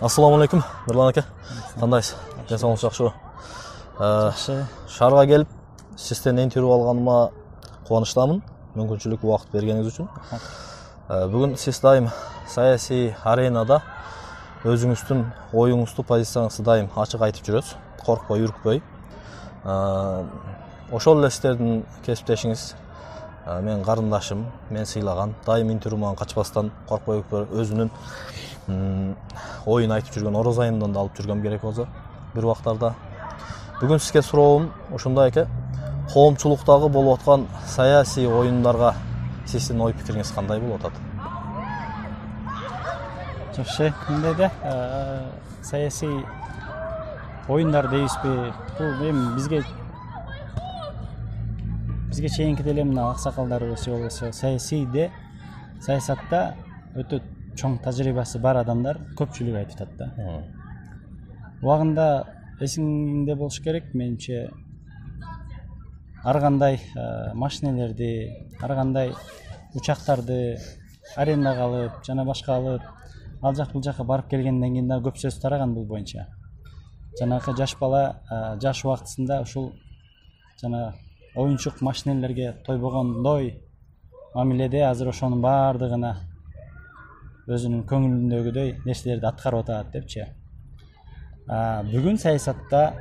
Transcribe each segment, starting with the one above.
Ассаламу алейкум, Нурлан ака. Кандайсыз? Денсаулык жакшыбы? Жакшы. Шаарга келип, сизден интервью алганыма кубанычтамын. Мүмкүнчүлүк убакыт бергениңиз үчүн. Бүгүн сиз дайым саясий аренада өзүңүздүн оюңузду, позицияңызды дайым ачык айтып жүрөсүз. Коркпой, үркпөй. Ошол эле сиздердин кесиптешиңиз, мен карындашым, мен сыйлаган, дайым интервьюдан качпастан, коркпой үркпөй өзүнүн оюн айтып жүргөн Ороз айымдан да алып жүргөм керек болсо бир убактарда. Бүгүн сизге суроом ушундай эке. Коомчулуктагы болуп аткан саясий оюндарга сиздин ой пикириңиз кандай болуп атат? Жакшы, кандай да саясий оюндар дейбизби? Бул эми бизге чейинки деле мына аксакалдарыбыз болбосо саясатта өтө чоң тажрыйбасы бар адамдар көпчүлүк айтып атат да. Убагында эсиңде болуш керек, менимче ар кандай машинелерди, ар кандай учактарды арендага алып, жана башка алып, ал жак бул жака барып келгенден кийин да көп сөз тараган бул боюнча. Жанагы жаш бала жаш убактысында ушул жана оюнчук машинелерге тойбогондой мамиледе азыр ошонун баардыгына өзүнүн көңүлүндөгүдөй нерселерди аткарып атат депчи. Бүгүн саясатта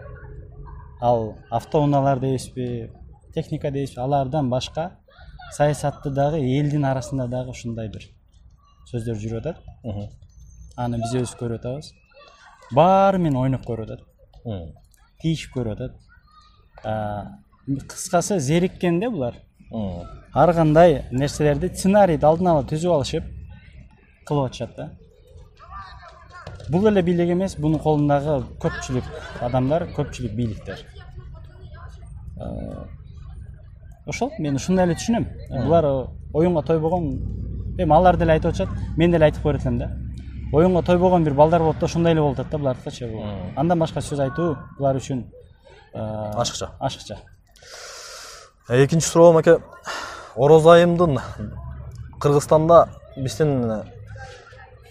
ал автоунаалар дейбизби, техника дейбизби, алардан башка саясатты дагы элдин арасында дагы ушундай бир сөздөр жүрүп атат. Аны биз өзүбүз көрүп атабыз. Баары менен ойноп көрүп атат. Тийишип көрүп атат. Кыскасы зериккен да булар. Ар кандай нерселерди сценарийди алдын ала түзүп алышып кылып атышат да. Бул эле бийлик эмес, бунун колундагы көпчүлүк адамдар, көпчүлүк бийликтер. Ошол мен ушундай эле түшүнөм. Булар оюнга тойбогон, эми алар деле айтып атышат, мен деле айтып койрот элем да. Оюнга тойбогон бир балдар болуп да ошондой эле болуп атат да булардыкычы. Андан башка сөз айтуу булар үчүн ашыкча. Экинчи суроом аке, Ороз айымдын Кыргызстанда биздин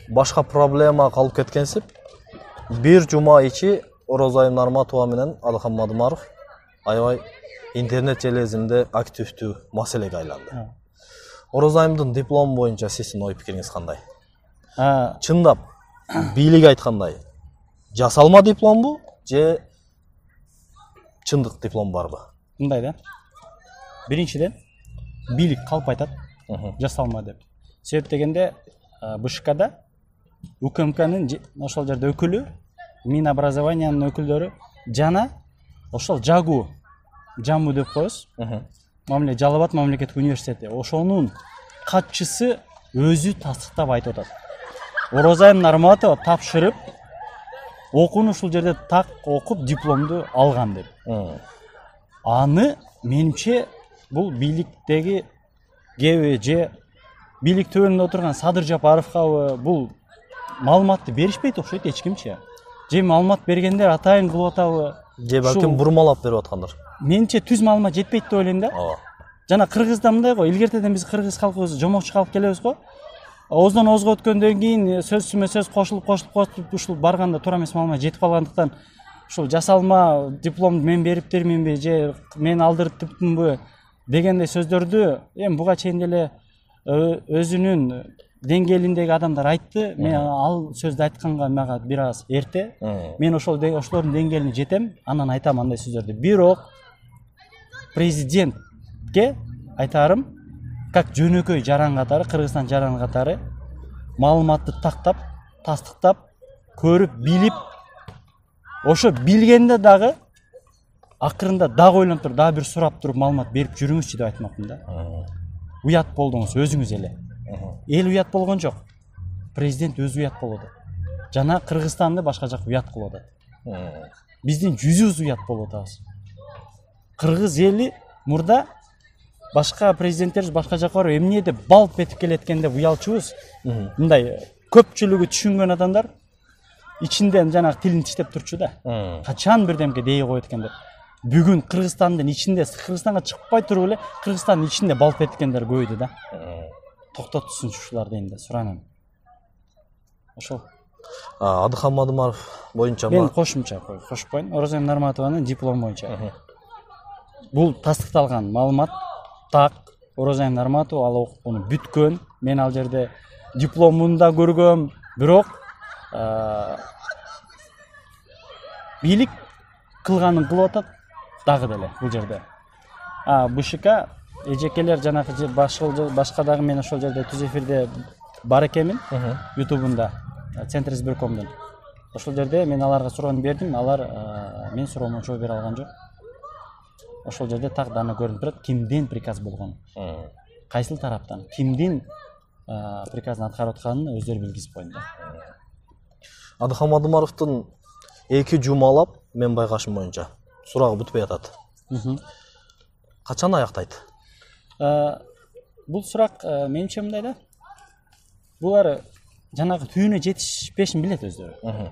башка проблема калып кеткенсип, бир жума ичи Ороз айым Нарматова менен Алхан Мадымаров аябай интернет железинде активдүү маселеге айланды. Ороз айымдын диплому боюнча сиздин ой пикириңиз кандай? Чындап бийлик айткандай жасалма дипломбу же чындык диплом барбы? Мындай да. Биринчиден бийлик калп айтат, жасалма деп. Себеп дегенде БШКда УКМКнын ошол жерде өкүлү, Минобразованиянын өкүлдөрү жана ошол ЖАГУ, ЖАМУ деп коебуз. Жалал Абад мамлекеттик университети. Ошонун катчысы өзү тастыктап айтып атат. Ороз айым Нарматова тапшырып, окууну ушул жерде так окуп дипломду алган деп. Аны менимче бул бийликтеги кеби же бийлик төбөлүндө отурган Садыр Жапаровго бул маалыматты беришпейт окшойт эч кимче. Же маалымат бергендер атайын кылып атабы? Же балким бурмалап берип аткандыр. Менимче түз маалымат жетпейт деп ойлойм да. Жана Кыргызда мындай го, илгертеден биз кыргыз калкыбыз жомокчу калк келебиз го. Ооздан оозго өткөндөн кийин сөзсүмө сөз кошулуп ушул барганда туура эмес маалымат жетип калгандыктан ушул жасалма дипломду мен бериптерминби же мен алдыртыпмынбы дегендей сөздөрдү эми буга чейин деле өзүнүн деңгээлиндеги адамдар айтты. Мен ал сөздү айтканга мага бир аз эрте. Мен ошолордун деңгээлине жетем, анан айтам андай сөздөрдү. Бирок президентке айтарым, как жөнөкөй жаран катары, Кыргызстан жараны катары маалыматты тактап, тастыктап, көрүп, билип, ошо билгенде дагы акырында дагы ойлонуп туруп, дагы бир сурап туруп маалымат берип жүрүңүзчү деп айтмакмын да. Уят болдуңуз өзүңүз эле. Эл уят болгон жок. Президент өзү уят болуп атат. Жана Кыргызстанды башка жак уят кылып атат. Биздин жүзүбүз уят болуп атабыз. Кыргыз эли мурда башка президенттерибиз башка жакка барып эмне деп балп этип келеткенде уялчубуз. Мындай көпчүлүгү түшүнгөн адамдар ичинден жанагы тилин тиштеп турчу да. Качан бирдемге дей коет экен деп. Бүгүн Кыргызстандын ичинде, Кыргызстанга чыкпай туруп эле Кыргызстандын ичинде балп эткендер көбөйдү да. Токтотсунчу ушулар дейм да, суранам. ошол. Адыхан Мадымаров боюнча Мен кошумча кошуп коеюн. Орозен Нарматованын диплому боюнча. Бул тастыкталган маалымат. Так, Орозен Нарматова ал окууну бүткөн. Мен ал жерде дипломун да көргөм, бирок бийлик кылганын кылып атат дагы деле бул жерде. БШК эжекелер жанагы башка дагы мен ошол жерде түз эфирде бар экенмин. YouTube'унда Центр избиркомдун. Ошол жерде мен аларга суроону бердим, алар мен суроомо жооп бере алган жок. Ошол жерде так дана көрүнүп турат кимдин приказ болгон. Кайсыл тараптан, кимдин приказын аткарып атканын өздөрү билгизип койду. Адыхан Мадымаровдун 2 жумалап мен байкашым боюнча сурагы бүтпөй атат. Качан аяктайт? Бул сурак менимче мындай да. Булар жанагы түйүнө жетишпешин билет өздөрү.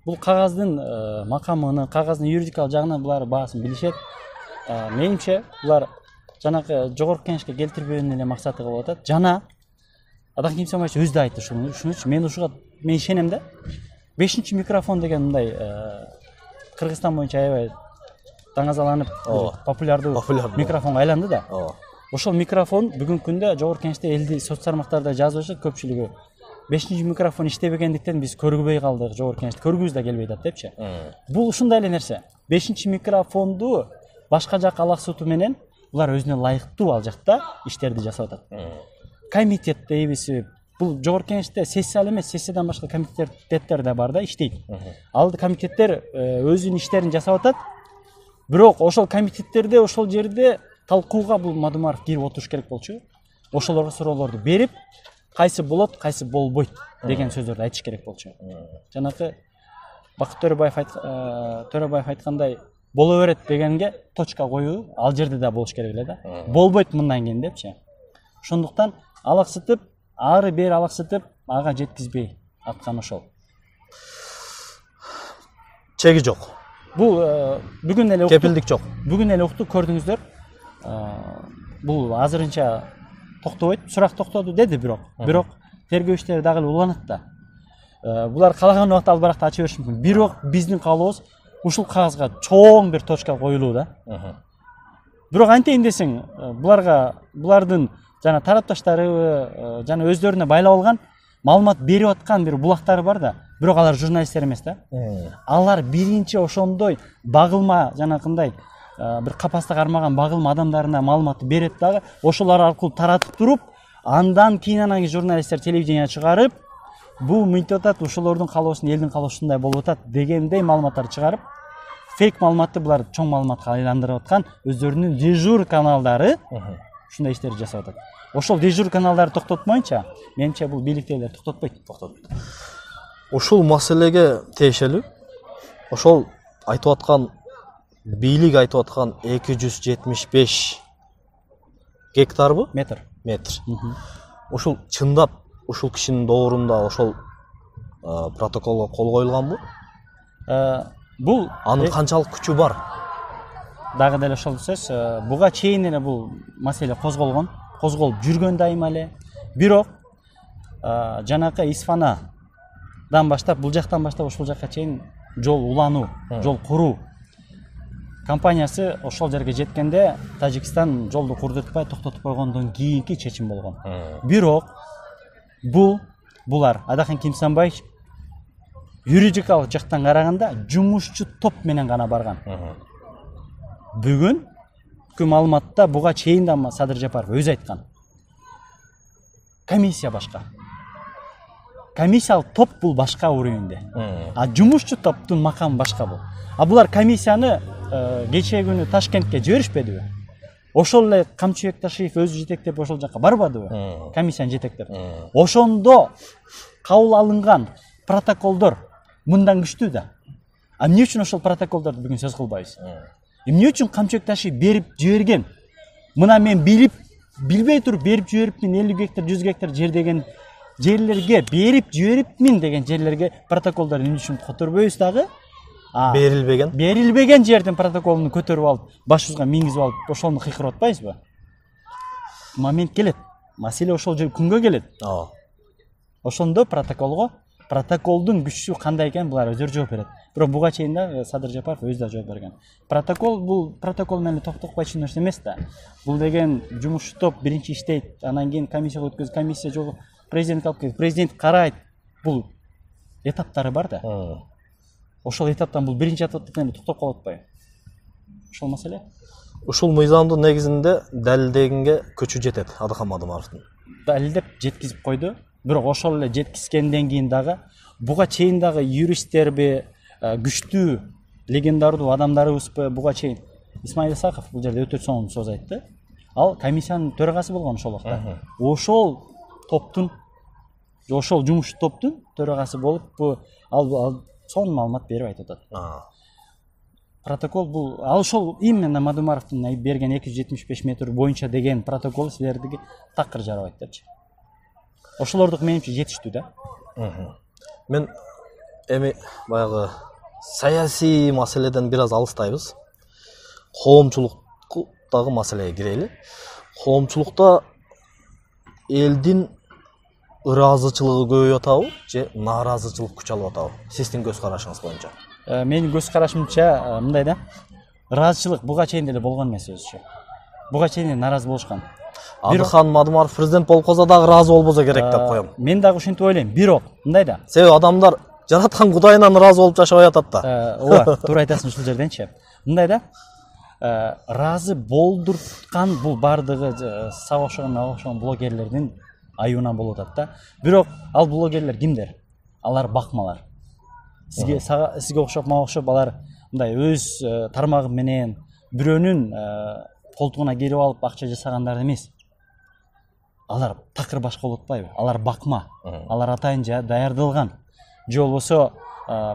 Бул кагаздын макамын, кагаздын юридикалык жагынан булар баасын билишет. Менимче булар жанагы жогорку кеңешке келтирбөөнүн эле максаты кылып атат. Жана Адыхан Кимсанбаевич өзү да айтты ушунучу. Мен ушуга мен ишенем да. 5-чи микрофон деген мындай Кыргызстан боюнча аябай таңазаланып популярдуу микрофонго айланды да. Ошол микрофон бүгүнкү күндө жогорку кеңеште элди соц тармактарда жазып көпчүлүгү 5-чи микрофон иштебегендиктен биз көргөбөй калдык, жогорку кеңеште көргүбүз да келбей атат депчи. Бул ушундай эле нерсе. 5-чи микрофонду башка жак алаксытуу менен булар өзүнө ылайыктуу ал жакта иштерди жасап атат. Комитет дейбиз. Бул жогорку кеңеште сессия эмес, сессиядан башка комитеттер да бар да, иштейт. Ал комитеттер өзүнүн иштерин жасап атат. Бирок ошол комитеттерде ошол жерде талкууга бул Мадымаров кирип отуруш керек болчу. Ошолорго суроолорду берип, кайсы болот, кайсы болбойт деген сөздөрдү айтыш керек болчу. Жанагы Бакыт Төрөбаев айткандай боло берет дегенге точка коюу ал жерде да болуш керек эле да. Болбойт мындан кийин депчи. Ошондуктан алаксытып, ары бери алаксытып, ага жеткизбей аткан ошол. Чеги жок. Бул бүгүн эле кепилдик жок. Бүгүн эле уктук көрдүңүздөр. Бул азырынча токтобойт. Сурак токтоду деди бирок тергөө иштери дагы эле уланат да. Булар каалаган убакта албаракта ача бериши мүмкүн. Бирок биздин каалообуз ушул кагазга чоң бир точка коюлуу да. Бирок антейин десең, булардын жана тарапташтары жана өздөрүнө байлап алган маалымат берип аткан бир булактары бар да. Бирок алар журналисттер эмес да. Алар биринчи ошондой багылма жанакындай бир капаста кармаган багылма адамдарына маалыматты берет дагы, ошолор аркылуу таратып туруп, андан кийин журналисттер телевидение чыгарып, бул мынтип атат, ошолордун каалоосун элдин каалоосундай болуп атат дегендей маалыматтар чыгарып, фейк маалыматты булар чоң маалыматка айландырып аткан өздөрүнүн дежур каналдары ушундай иштерди жасап атат. Ошол дежур каналдарды токтотмойнча, менимче бул бийликтегилер токтотпойт. Ушул маселеге тиешелүү ошол айтып аткан бийлик айтып аткан 275 гектарбы? Метр. Ушул чындап ушул кишинин доорунда ошол протоколго кол коюлганбы? Бул анын канчалык күчү бар? Дагы деле ошол сөз. Буга чейин эле бул маселе козголгон, козголуп жүргөн дайыма эле. Бирок жанакы Исфанадан баштап, бул жактан баштап ошол жакка чейин жол улануу, жол куруу компаниясы ошол жерге жеткенде Тажикстан жолду курдуртпай токтотуп койгондон кийинки чечим болгон. Бирок булар Адыхан Кимсанбаевич юридикалык жактан караганда жумушчу топ менен гана барган. Бүгүнкү маалыматта буга чейин да Садыр Жапаров өзү айткан. Комиссия башка. Комиссиялык топ бул башка уровенде. Жумушчу топтун макамы башка бул. Булар комиссияны кечээ күнү Ташкентке жиберишпедиби? Ошол эле Камчыбек Ташиев өзү жетектеп ошол жакка барбадыбы? Комиссияны жетектеп. Ошондо кабыл алынган протоколдор мындан күчтүү да. Эмне үчүн ошол протоколдорду бүгүн сөз кылбайбыз? Эмне үчүн Камчыбек Ташиев берип жиберген? Мына мен билбей туруп берип жиберипмин 50 гектар, 100 гектар жер деген жерлерге берип жиберипмин деген жерлерге протоколдорду эмне үчүн көтөрбөйбүз дагы? Берилбеген жердин протоколун көтөрүп алып, башыбызга мингизип алып, ошону кыйкырып атпайбызбы? Момент келет. Маселе ошол жер күнгө келет. Ошондо протоколго Протоколдун күчү кандай экенин булар өздөрү жооп берет. Бирок буга чейин да Садыр Жапаров өзү да жооп берген. Бул протокол менен токтокпой чын нерсе эмес да. Бул деген жумуш топ биринчи иштейт, анан кийин комиссияга өткөзүп, комиссия жолу президентке алып келип, президент карайт. Бул этаптары бар да. Ошол этаптан бул биринчи этаптан токтоп калып атпайбы? Ошол маселе. Ушул мыйзамдын негизинде далилдегенге күчү жетет Адыхан Мадымаровдун. Далилдеп жеткизип койду. Бирок ошол эле жеткизгенден кийин дагы буга чейин дагы юристтерби, күчтүү легендардуу адамдарыбызбы буга чейин Исмаил Исаков бул жерде өтө сонун сөз айтты. Ал комиссиянын төрагасы болгон ошол убакта. Ошол топтун, ошол жумуш топтун төрагасы болуп, ал сонун маалымат берип айтып атат. Протокол бул ошол именно Мадымаровдун берген 275 метр боюнча деген протокол силердики такыр жарабайт депчи. Ошолордук менимче жетиштүү да. Мен эми баягы саясий маселеден бир аз алыстайбыз. Коомчулуктагы маселеге кирели. Коомчулукта элдин ыраазычылыгы көбөйүп атабы же нааразычылык күч алып атабы? Сиздин көз карашыңыз боюнча. Менин көз карашымча мындай да. Ыраазычылык буга чейин деле болгон эмес өзүчө. Буга чейин нааразы болушкан. Адыхан Мадымаров президент болуп калса дагы ыраазы болбосо керек деп коем. Мен дагы ушинтип ойлойм. Бирок мындай да. Себеби адамдар жараткан Кудайынан ыраазы болуп жашабай атат да. Ооба, туура айтасың ушул жерденчи. Мындай да. Ыраазы болдурткан бул бардыгы сага окшогон блогерлердин айыбынан болуп атат да. Бирок ал блогерлер кимдер? Алар бакмалар. Сизге окшоп, мага окшоп алар мындай өз тармагы менен бирөөнүн колтугуна келип алып акча жасагандар эмес. Алар такыр башка болуп атпайбы? Алар бакма. Алар атайын даярдалган. Же болбосо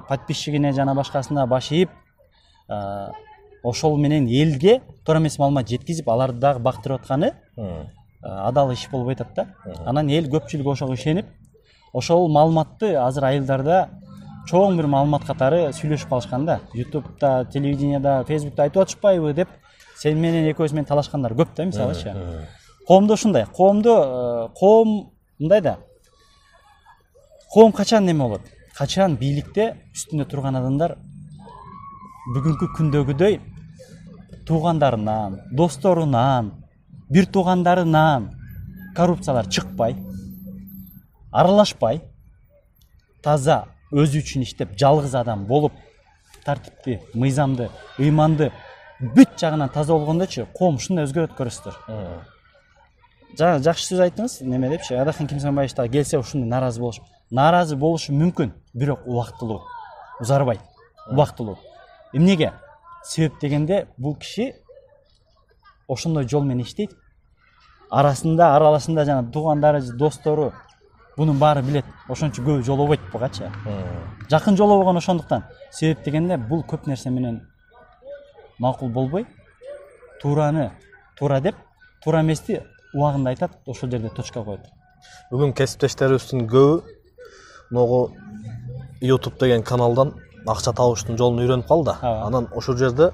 подписчигине жана башкасына баш ийип, ошол менен элге туура эмес маалымат жеткизип, аларды дагы бактырып атканы адал иш болбой атат да. Анан эл көпчүлүгү ошого ишенип, ошол маалыматты азыр айылдарда чоң бир маалымат катары сүйлөшүп калышкан да. YouTube'да, телевидениеда, Facebook'та айтып атышпайбы деп сен менен экөөбүз менен талашкандар көп да, мисалычы. Коомдо ушундай. Коом мындай да. Коом качан неме болот? Качан бийликте үстүндө турган адамдар бүгүнкү күндөгүдөй туугандарынан, досторунан, бир туугандарынан коррупциялар чыкпай, аралашпай, таза өзү үчүн иштеп жалгыз адам болуп, тартипти, мыйзамды, ыйманды бүт жагынан таза болгондочу коом ушундай өзгөрөт көрөсүздөр. Жана жакшы сөз айттыңыз, неме депчи, Адыхан Кимсанбаевич да келсе ушундай нааразы болушу мүмкүн, бирок убактылуу, узарбайт, убактылуу. Эмнеге? Себеп дегенде бул киши ошондой жол менен иштейт. Араласында жана туугандары, достору бунун баары билет. Ошончо көп жолобойт бугачы. Жакын жолобогон ошондуктан. Себеп дегенде бул көп нерсе менен макул болбой, туураны туура деп, туура эмести убагында айтат, ошол жерде точка коет. Бүгүн кесиптештерибиздин көбү могу YouTube деген каналдан акча табыштын жолун үйрөнүп калды. Анан ошол жерде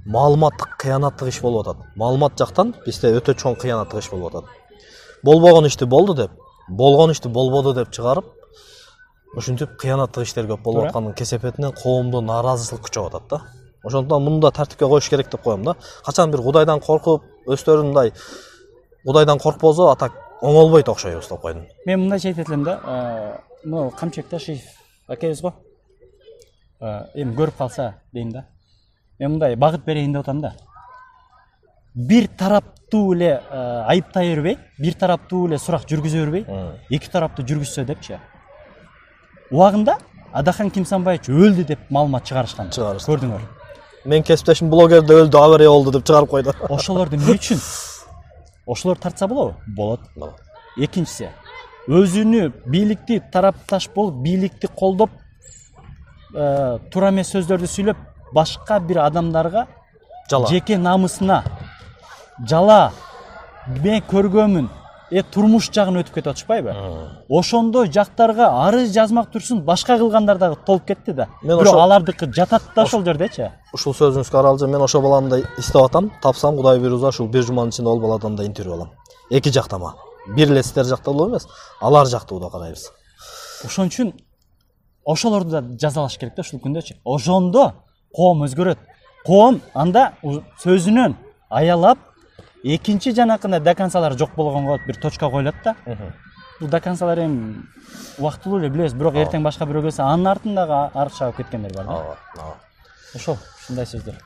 маалыматтык кыянаттык иш болуп атат. Маалымат жактан бизде өтө чоң кыянаттык иш болуп атат. Болбогон ишти болду деп, болгон ишти болбоду деп чыгарып, ушинтип кыянаттык иштер көп болуп аткандын кесепетинен коомдо нааразычылык күчөп атат да. Ошондуктан муну да тартипке коюш керек деп коем да. Качан бир Кудайдан коркуп, өздөрү мындай Кудайдан коркпосо атак оңолбойт окшойбуз деп койдум. Мен мындай айтып элем да, Камчек Ташиев акебиз го. Эми көрүп калса дейм да. Мен мындай багыт берейин деп атам да. Бир тараптуу эле айыптай бербей, бир тараптуу эле сурак жүргүзө бербей, эки тараптуу жүргүзсө депчи. Убагында Адыхан Кимсанбаевич өлдү деп маалымат чыгарышкан. Көрдүңөр. Мен кесиптешим блогерде өлдү, авария болду деп чыгарып койду. Ошолорду эмне үчүн? Ошолор тартса болобу? Болот. Экинчиси, өзүнү бийликти тарапташ болуп, бийликти колдоп, туура эмес сөздөрдү сүйлөп, башка бир адамдарга жеке намысына жала мен көргөмүн, турмуш жагын өтүп кетип атышпайбы? Ошондой жактарга арыз жазмак турсун башка кылгандар дагы толуп кетти да. Бирок алардыкы жатат да ошол жердечи. Ушул сөзүңүзгө аралжы мен ошол баланы да издеп атам. Тапсам Кудай буйруза ушул бир жуманын ичинде ол баладан да интервью алам. Эки жактама. Бир эле сиздер жактуу эмес, алар жактуу да карайбыз. Ошон үчүн ошолорду да жазалаш керек да ушул күндөчү. Ошондо коом өзгөрөт. Коом анда сөзүнөн аялап, экинчи жанакында доконцалар жок болгонго бир точка коюлат да. Бул доконцалар эми убактылуу эле билебиз, бирок эртең башка бирөө келсе, анын артындагы аркы чабып кеткендер бар да. Ошол ушундай сөздөр.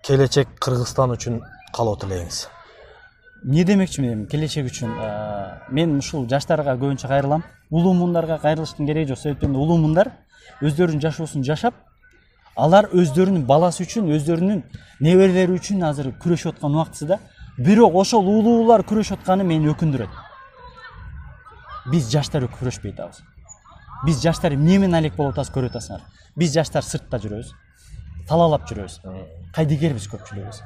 Келечек Кыргызстан үчүн каалоо тилейиңиз? Не демекчимин эми келечек үчүн? Мен ушул жаштарга көбүнчө кайрылам. Улуу муундарга кайрылыштын кереги жок. Себептен улуу муундар өздөрүнүн жашоосун жашап, алар өздөрүнүн баласы үчүн, өздөрүнүн неберелери үчүн азыр күрөшүп аткан убактысында, бирок ошол улуулар күрөшүп атканы мени өкүндүрөт. Биз жаштар күрөшпөй атабыз. Биз жаштар эмне менен алек болуп атабыз көрүп атасыңар. Биз жаштар сыртта жүрөбүз, талаалап жүрөбүз. Кайдыгербиз көпчүлүгүбүз.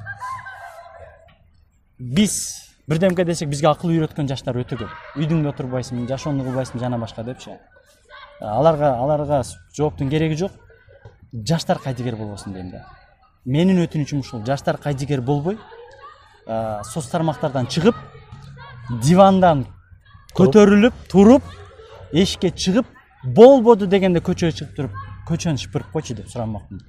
Биз бирдемке десек бизге акыл үйрөткөн жаштар өтө көп. Үйдүңдө отурбайсың, жашоону кылбайсың, жана башка депчи. Аларга жооптун кереги жок. Жаштар кайдыгер болбосун дейм да. Менин өтүнүчүм ушул. Жаштар кайдыгер болбой, соц тармактардан чыгып, дивандан көтөрүлүп, туруп, эшикке чыгып, болбоду дегенде көчөгө чыгып туруп, көчөнү шыпырып койчу деп сурамакмын.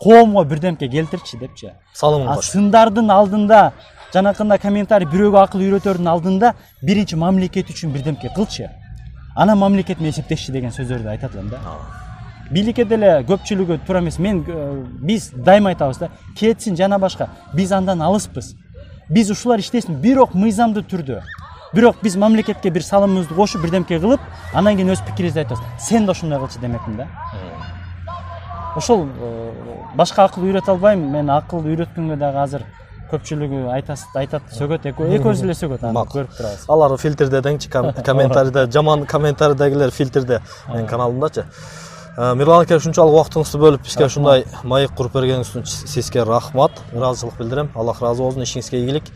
Коомго бирдемке келтирчи депчи. Салымын кош. Сындардын алдында, жанакында комментарий бирөөгө акыл үйрөтөрдүн алдында биринчи мамлекет үчүн бирдемке кылчы. Ана мамлекет менен эсептешчи деген сөздөрдү айтат элем да. Бийликке деле көпчүлүгү туура эмес. Биз дайыма айтабыз да, кетсин жана башка. Биз андан алыспыз. Биз ушулар иштесин, бирок мыйзамдуу түрдө. Бирок биз мамлекетке бир салымыбызды кошуп, бирдемке кылып, анан кийин өз пикирибизди айтабыз. Сен да ошондой кылчы демекмин да. Ошол башка акыл үйрөтө албайм. Мен акыл үйрөткөнгө дагы азыр көпчүлүгү айтат, сөгөт, экөөбүз эле сөгөт, аны көрүп турабыз. Алар фильтрде деңчи, комментарийде, жаман комментарийдегилер фильтрде менин каналымдачы. Мирлан аке, ушунчалык убактыңызды бөлүп бизге ушундай маек куруп бергениңиз үчүн сизге рахмат, ыраазычылык билдирем. Аллах ыраазы болсун, ишиңизге ийгилик.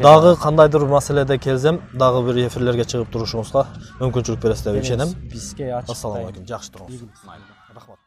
Дагы кандайдыр маселеде келсем, дагы бир эфирлерге чыгып турушуңузга мүмкүнчүлүк бересиз деп ишенем. Бизге ачык. Ассаламу алейкум, жакшы туруңуз. Рахмат.